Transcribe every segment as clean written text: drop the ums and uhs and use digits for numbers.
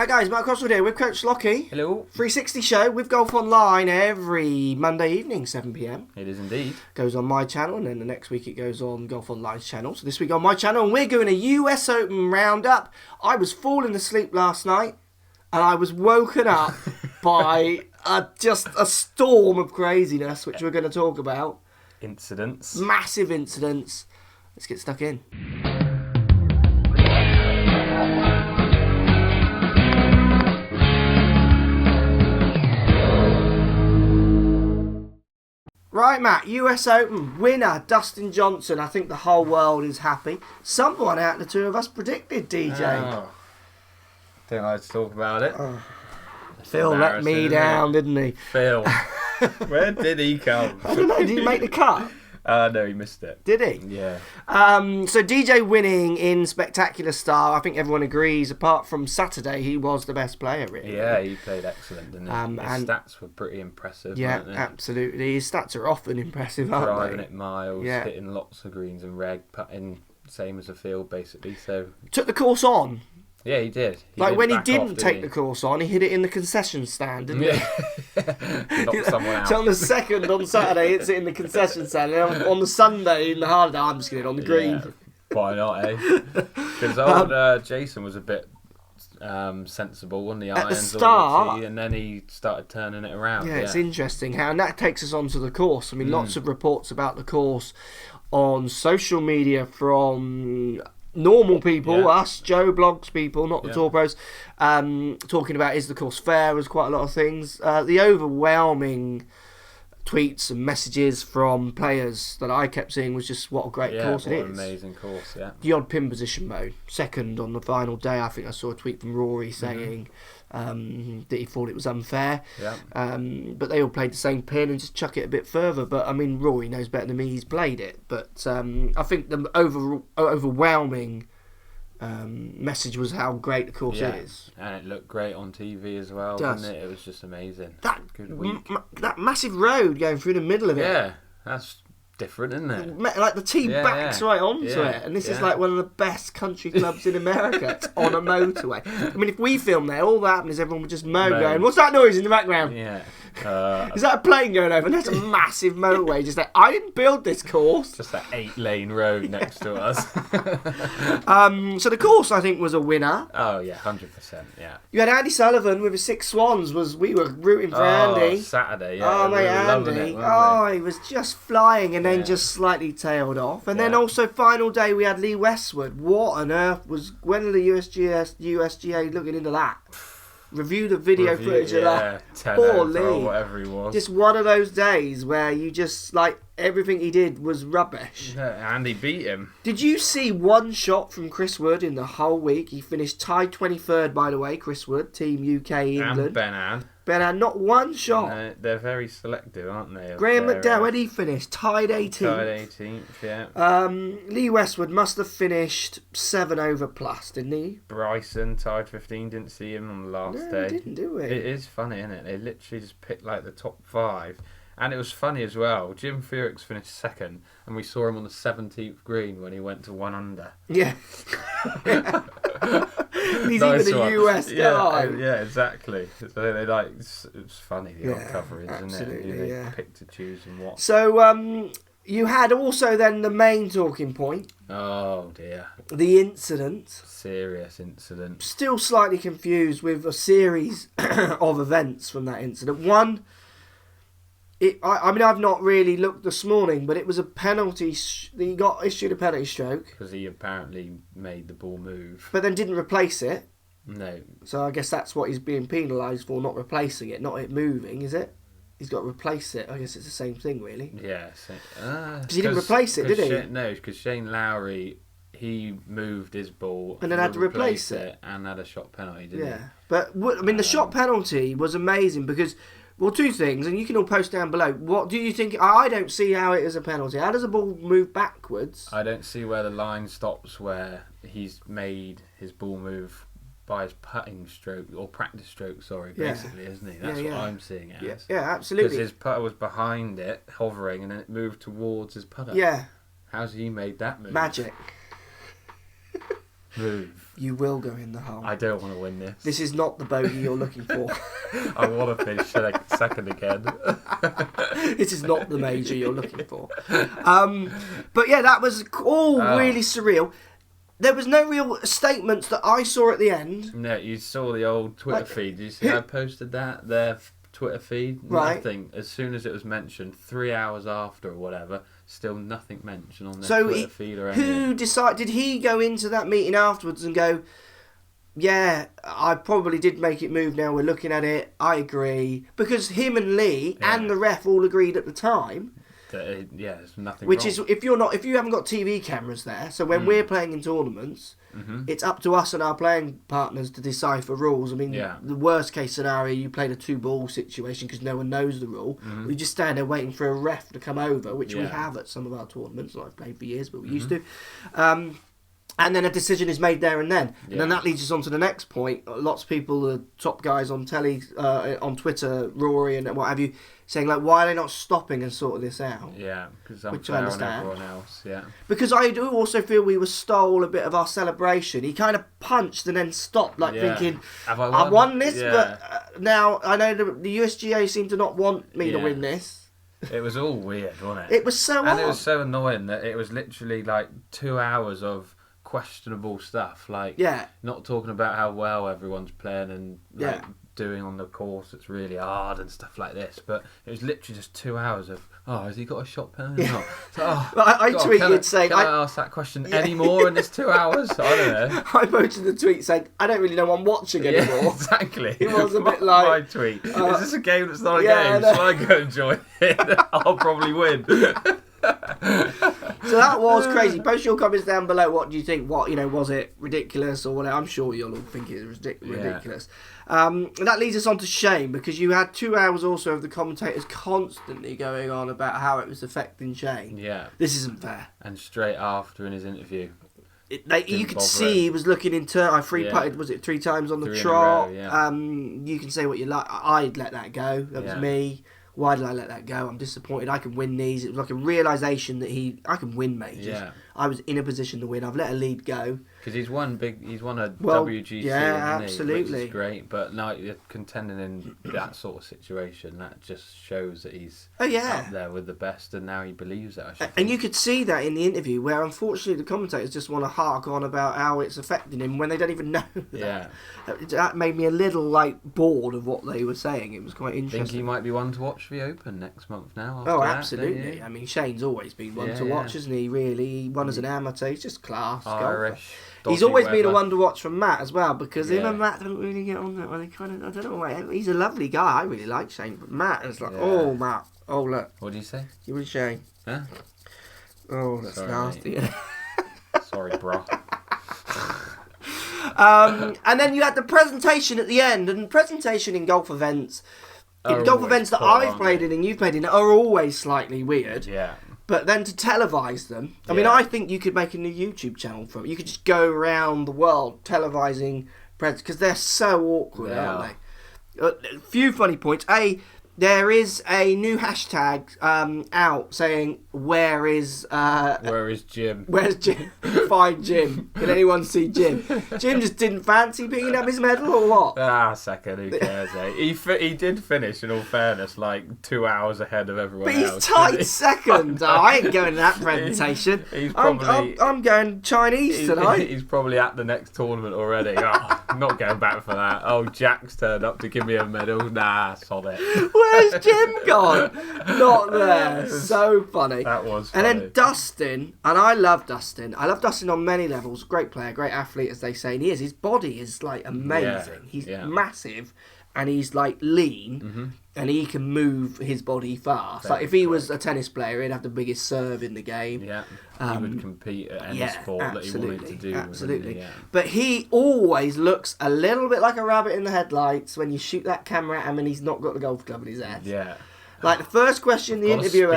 Right guys, Mark Crossfield here with Coach Lockey. Hello. 360 show with Golf Online every Monday evening, 7pm. It is indeed. Goes on my channel, and then the next week it goes on Golf Online's channel. So this week on my channel, and we're doing a US Open roundup. I was falling asleep last night, and I was woken up by just a storm of craziness, which we're going to talk about. Incidents. Massive incidents. Let's get stuck in. Right, Matt, US Open winner Dustin Johnson. I think the whole world is happy. Someone out of the two of us predicted, DJ. Oh. Don't like to talk about it. Phil let me down, didn't he? Phil. Where did he come? I don't know, did he make the cut? No, he missed it. Did he? Yeah. So DJ winning in spectacular style. I think everyone agrees. Apart from Saturday, he was the best player, really. Yeah, he played excellent, didn't he? And stats were pretty impressive, yeah, weren't they? absolutely. His stats are often impressive, aren't Driving they? it miles, Yeah. hitting lots of greens and reg, putting same as the field, basically. So Took the course on. yeah, he did. When he back didn't off, take did the course on, he hit it in the concession stand, didn't he? Yeah. Knocked someone out. So on the second, on Saturday, it's in the concession stand. And on the Sunday, in the hard day, I'm just getting on the green. Yeah, why not, eh? Because old Jason was a bit sensible on the At the irons start, and then he started turning it around. Yeah, it's interesting how, and that takes us on to the course. I mean, lots of reports about the course on social media from normal people, us, Joe Blogs people, not the tour pros, talking about is the course fair, was quite a lot of things. The overwhelming tweets and messages from players that I kept seeing was just what a great course it is. What an amazing course, yeah. The odd pin position mode, second on the final day. I think I saw a tweet from Rory saying that he thought it was unfair. Yeah. But they all played the same pin and just chuck it a bit further. But I mean, Rory knows better than me. He's played it. But I think the overwhelming message was how great the course is. And it looked great on TV as well, Does. didn't it? It was just amazing. Good week. That massive road going through the middle of it. Yeah, that's different, isn't it? Like the tee backs right onto it, and this is like one of the best country clubs in America. It's on a motorway. I mean, if we filmed there, all that happened is everyone would just mow going, "What's that noise in the background?" Yeah. Is that a plane going over? And there's a massive motorway. Just like, I didn't build this course. Just that 8-lane road next to us. So the course, I think, was a winner. Oh yeah, 100%. Yeah. You had Andy Sullivan with his 6 swans. We were rooting for Andy. Saturday. Yeah. Oh mate, Andy. He was just flying, and then just slightly tailed off. And then also final day we had Lee Westwood. What on earth was when are the USGA looking into that? Review the video footage of that. Poor Lee. Or whatever he was. Just one of those days where you just everything he did was rubbish. Yeah, Andy beat him. Did you see one shot from Chris Wood in the whole week? He finished tied 23rd, by the way. Chris Wood, Team UK England. And Ben Ben, not one shot. No, they're very selective, aren't they? Graham McDowell, where did he finish? Tied 18th. Tied 18th, yeah. Lee Westwood must have finished 7 over plus, didn't he? Bryson tied 15. Didn't see him on the last day. He didn't do it. It is funny, isn't it? They literally just picked the top 5. And it was funny as well. Jim Furyk finished 2nd, and we saw him on the 17th green when he went to 1 under. Yeah. He's Nice even a one. US guy. Yeah, exactly. So they it was funny, the old coverage, absolutely, isn't it? They picked to choose and what. So you had also then the main talking point. Oh dear. The incident. Serious incident. Still slightly confused with a series of events from that incident. One, I mean, I've not really looked this morning, but it was a penalty. He got issued a penalty stroke. Because he apparently made the ball move. But then didn't replace it. No. So I guess that's what he's being penalised for, not replacing it, not it moving, is it? He's got to replace it. I guess it's the same thing, really. Yeah. Because he didn't replace it, did he? No, because Shane Lowry, he moved his ball and then had to replace it and had a shot penalty, didn't he? Yeah. But I mean, the shot penalty was amazing because, well, 2 things, and you can all post down below. What do you think? I don't see how it is a penalty. How does a ball move backwards? I don't see where the line stops where he's made his ball move by his putting stroke, or practice stroke, basically, isn't he? That's what I'm seeing it as. Yeah, absolutely. Because his putter was behind it, hovering, and then it moved towards his putter. Yeah. How's he made that move? Magic. Move. You will go in the hole. I don't want to win this. This is not the bogey you're looking for. I want to finish second again. This is not the major you're looking for. But yeah, that was all really surreal. There was no real statements that I saw at the end. No, you saw the old Twitter feed. Did you see I posted that? Their Twitter feed? Right. Nothing. As soon as it was mentioned, 3 hours after or whatever, still nothing mentioned on their Twitter feed or anything. Who decided? Did he go into that meeting afterwards and go, yeah, I probably did make it move now, we're looking at it, I agree. Because him and Lee and the ref all agreed at the time. There's nothing Which wrong. is, if you haven't got TV cameras there, so when we're playing in tournaments, it's up to us and our playing partners to decipher rules. I mean, the worst case scenario, you played a 2-ball situation because no one knows the rule. We just stand there waiting for a ref to come over, which we have at some of our tournaments. I've played for years, but we used to. And then a decision is made there and then. And then that leads us on to the next point. Lots of people, the top guys on telly, on Twitter, Rory and what have you, saying, like, why are they not stopping and sorting this out? Yeah, because which I understand. everyone else, Because I do also feel we were stole a bit of our celebration. He kind of punched and then stopped, like thinking, have I won this, but now I know the USGA seem to not want me to win this. It was all weird, wasn't it? It was so odd. And it was so annoying that it was literally like 2 hours of questionable stuff, like not talking about how well everyone's playing and like doing on the course it's really hard and stuff like this, but it was literally just 2 hours of has he got a shot penalty or not? So, I tweeted saying, can I ask that question anymore in this 2 hours? I don't know. I posted the tweet saying, I don't really know what I'm watching anymore. Exactly. It was a bit like my tweet. Is this a game that's not a game? Shall I go and join it? I'll probably win. So that was crazy. Post your comments down below. What do you think? What, was it ridiculous or whatever? I'm sure you'll all think it was ridiculous. And that leads us on to Shane, because you had 2 hours also of the commentators constantly going on about how it was affecting Shane. Yeah. This isn't fair. And straight after in his interview, you could see he was looking into. I free putted. Was it 3 times on the trot? You can say what you like. I'd let that go. That was me. Why did I let that go? I'm disappointed. I can win these. It was like a realisation that I can win majors. Yeah. I was in a position to win. I've let a lead go. Because he's won a WGC, absolutely, which is great. But now contending in that sort of situation, that just shows that he's up there with the best, and now he believes it. And you could see that in the interview, where unfortunately the commentators just want to hark on about how it's affecting him when they don't even know. That made me a little bored of what they were saying. It was quite interesting. I think he might be one to watch the Open next month now. Absolutely. That, I mean, Shane's always been one to watch, isn't he? Really, he won as an amateur. He's just class. Irish. He's always been a one to watch from Matt as well, because him and Matt don't really get on that way. They kind of, I don't know. He's a lovely guy. I really like Shane, but Matt is like, oh Matt, oh look. What do you say? You and Shane. Huh? Oh, that's nasty. Sorry, bro. And then you had the presentation at the end, and presentation in golf events. Golf events that I've played in and you've played in are always slightly weird. Yeah. But then to televise them, I mean, I think you could make a new YouTube channel from it. You could just go around the world televising because they're so awkward, aren't they? A few funny points. There is a new hashtag out saying, where is Jim? Where's Jim? Find Jim. Can anyone see Jim? Jim just didn't fancy picking up his medal or what? Second, who cares, He did finish, in all fairness, 2 hours ahead of everyone else. But he's tight second. I ain't going to that presentation. I'm going Chinese tonight. He's probably at the next tournament already. I'm not going back for that. Oh, Jack's turned up to give me a medal. Nah, sod it. Where's Jim gone? Not there. So funny. That was funny. And then Dustin, and I love Dustin. I love Dustin on many levels. Great player, great athlete, as they say. And he is. His body is amazing. He's massive, and he's lean, and he can move his body fast. If he was a tennis player, he'd have the biggest serve in the game. Yeah, he would compete at any sport that he wanted to do. Absolutely. Yeah. But he always looks a little bit like a rabbit in the headlights when you shoot that camera at him and he's not got the golf club in his head. Yeah. The first question the interviewer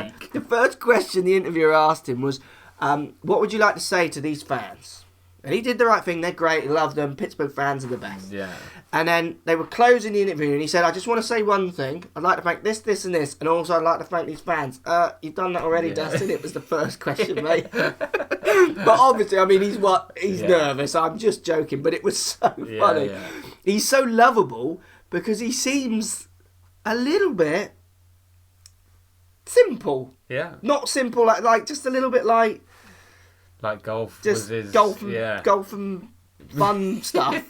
asked him was, what would you like to say to these fans? And he did the right thing. They're great. Love them. Pittsburgh fans are the best. Yeah. And then they were closing the interview, and he said, I just want to say one thing. I'd like to thank this, this, and this. And also, I'd like to thank these fans. You've done that already, Dustin. It was the first question, mate. But obviously, I mean, he's nervous. I'm just joking. But it was so funny. Yeah. He's so lovable because he seems a little bit simple. Yeah. Not simple, like just a little bit like golf. Just was his, golf and fun stuff.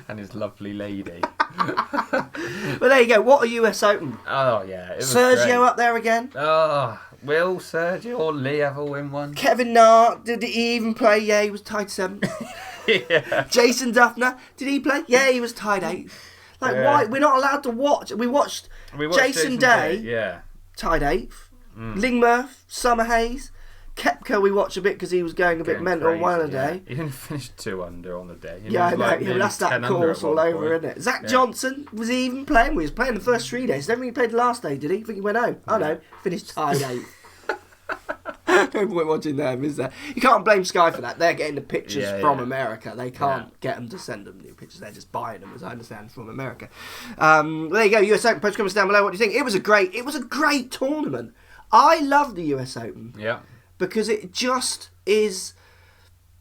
And his lovely lady. But there you go. What a US Open. Oh, yeah. It was Sergio great. up there again. Oh, will Sergio or Lee ever win one? Kevin Na, did he even play? Yeah, he was tied 7th. Yeah. Jason Duffner, did he play? Yeah, he was tied 8th. Like, why? We're not allowed to watch. We watched Jason Day, yeah, tied 8th. Lingmerth, Summer Hayes. Koepka we watched a bit because he was going a bit mental on one a day. He didn't finish 2 under on the day. Yeah, I know. That's that course all over, isn't it? Zach Johnson, was he even playing? He was playing the first 3 days. I don't think he played the last day, did he? I think he went home. Oh no, finished tied 8th. No point watching them, is there? You can't blame Sky for that. They're getting the pictures from America. They can't get them to send them new pictures. They're just buying them, as I understand, from America. There you go. US Open. Post comments down below. What do you think? It was a great tournament. I love the US Open. Yeah. Because it just is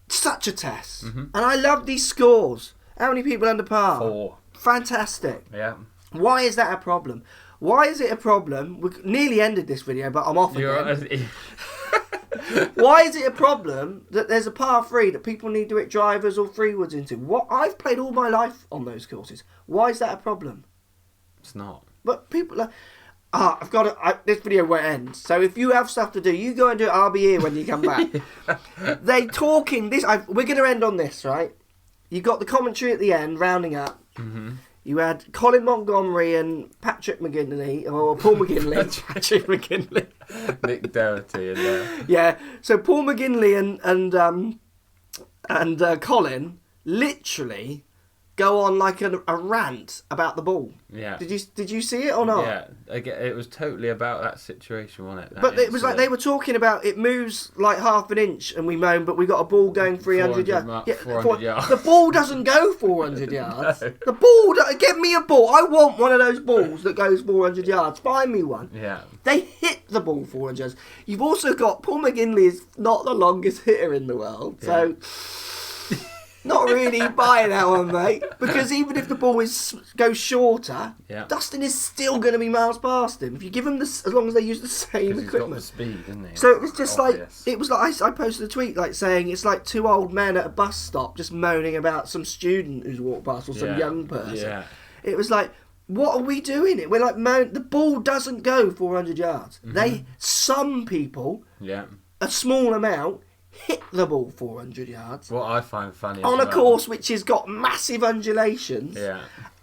such a test. Mm-hmm. And I love these scores. How many people under par? 4. Fantastic. Yeah. Why is that a problem? Why is it a problem? We nearly ended this video, but I'm off again. Why is it a problem that there's a par 3 that people need to hit drivers or 3-woods into? What I've played all my life on those courses. Why is that a problem? It's not. But people are... I've got to... this video won't end. So if you have stuff to do, you go and do it. I'll be here when you come back. They talking this... we're going to end on this, right? You got the commentary at the end, rounding up. Mm-hmm. You had Colin Montgomery and Patrick McGinley, or Paul McGinley. Patrick McGinley. Nick Doherty in there. Yeah. So Paul McGinley and Colin literally go on like a rant about the ball. Yeah. Did you see it or not? Yeah. It was totally about that situation, wasn't it? But it was like they were talking about it moves like half an inch and we moan, but we got a ball going 300 yards. 400 yards. The ball doesn't go 400 yards. No. The ball, get me a ball. I want one of those balls that goes 400 yards. Find me one. Yeah. They hit the ball 400 yards. You've also got Paul McGinley is not the longest hitter in the world, so... Not really buying that one, mate. Because even if the ball goes shorter, Dustin is still going to be miles past him. If you give him as long as they use the same equipment. He's got the speed, isn't he? So it was just I posted a tweet saying it's like 2 old men at a bus stop just moaning about some student who's walked past or some young person. Yeah. It was like, what are we doing? We're like, the ball doesn't go 400 yards. Mm-hmm. Some people, a small amount, hit the ball 400 yards. What I find funny on a course which has got massive undulations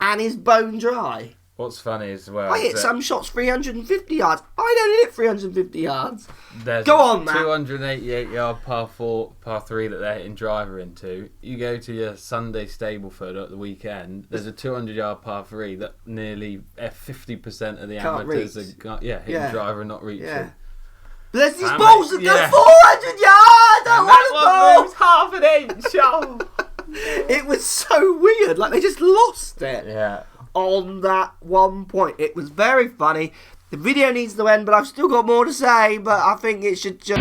and is bone dry. What's funny as well, I hit some shots 350 yards. I don't hit 350 yards. There's Go on, man. 288 yard par 3 that they're hitting driver into. You go to your Sunday Stableford at the weekend, there's a 200 yard par 3 that nearly 50% of the amateurs are hitting driver and not reaching. Yeah. There's these balls that go 400 yards! I want a ball! Half an inch! It was so weird. Like, they just lost it. Yeah. On that one point. It was very funny. The video needs to end, but I've still got more to say, but I think it should just...